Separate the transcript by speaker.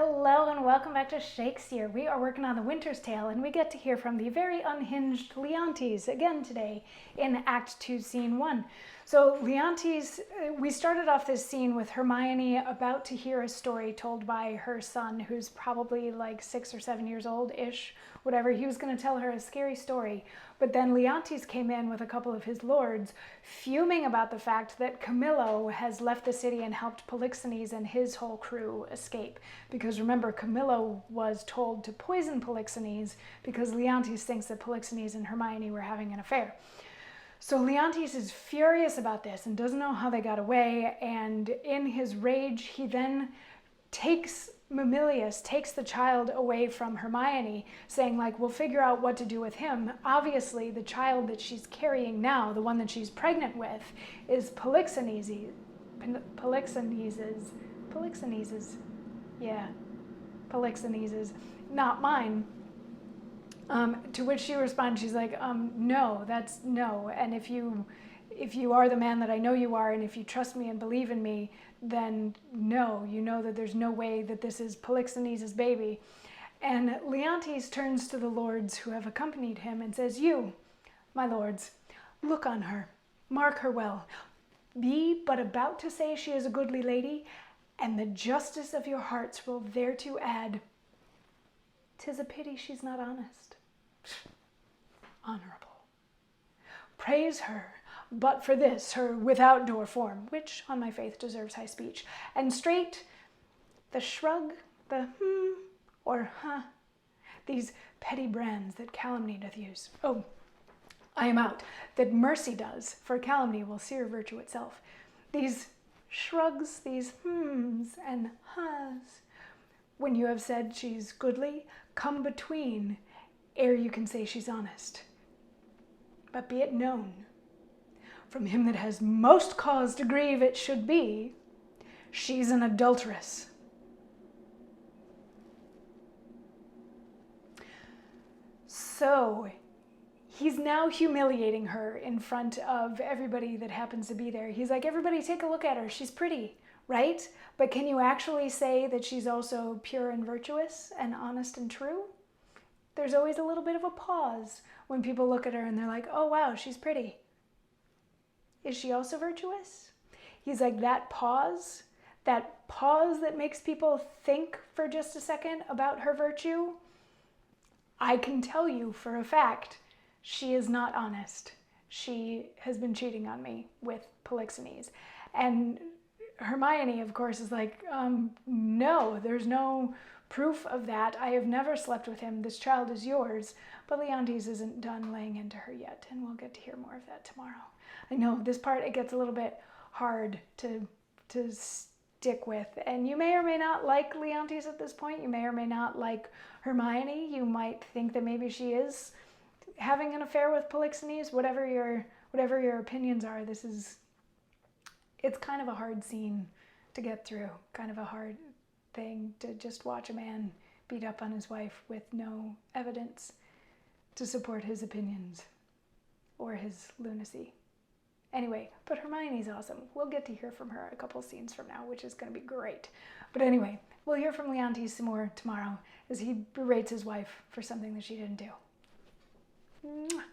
Speaker 1: Hello and welcome back to Shakesyear. We are working on The Winter's Tale and we get to hear from the very unhinged Leontes again today in Act 2, Scene 1. So Leontes, we started off this scene with Hermione about to hear a story told by her son, who's probably like 6 or 7 years old-ish, whatever. He was going to tell her a scary story. But then Leontes came in with a couple of his lords, fuming about the fact that Camillo has left the city and helped Polixenes and his whole crew escape. Because remember, Camillo was told to poison Polixenes because Leontes thinks that Polixenes and Hermione were having an affair. So Leontes is furious about this and doesn't know how they got away, and in his rage he then takes the child away from Hermione, saying like, we'll figure out what to do with him. Obviously the child that she's carrying now, the one that she's pregnant with, is Polixenes's, not mine. To which she responds, she's like, no, that's no. And if you are the man that I know you are, and if you trust me and believe in me, then no, you know that there's no way that this is Polixenes' baby. And Leontes turns to the lords who have accompanied him and says, you, my lords, look on her, mark her well. Be but about to say she is a goodly lady, and the justice of your hearts will thereto add, 'tis a pity she's not honest. Honorable. Praise her, but for this, her without door form, which on my faith deserves high speech, and straight the shrug, the or huh, these petty brands that calumny doth use. Oh, I am out, that mercy does, for calumny will sear virtue itself. These shrugs, these and hahs, when you have said she's goodly, come between, ere you can say she's honest. But be it known, from him that has most cause to grieve it should be, she's an adulteress. So he's now humiliating her in front of everybody that happens to be there. He's like, everybody take a look at her. She's pretty, right? But can you actually say that she's also pure and virtuous and honest and true? There's always a little bit of a pause when people look at her and they're like, oh wow, she's pretty. Is she also virtuous? He's like, that pause that makes people think for just a second about her virtue, I can tell you for a fact, she is not honest. She has been cheating on me with Polixenes. And Hermione, of course, is like, no, there's no proof of that. I have never slept with him. This child is yours. But Leontes isn't done laying into her yet, and we'll get to hear more of that tomorrow. I know this part, it gets a little bit hard to stick with. And you may or may not like Leontes at this point. You may or may not like Hermione. You might think that maybe she is having an affair with Polixenes. Whatever your opinions are, it's kind of a hard scene to get through, kind of a hard thing to just watch a man beat up on his wife with no evidence to support his opinions or his lunacy. Anyway, but Hermione's awesome. We'll get to hear from her a couple scenes from now, which is going to be great. But anyway, we'll hear from Leontes some more tomorrow as he berates his wife for something that she didn't do. Mwah.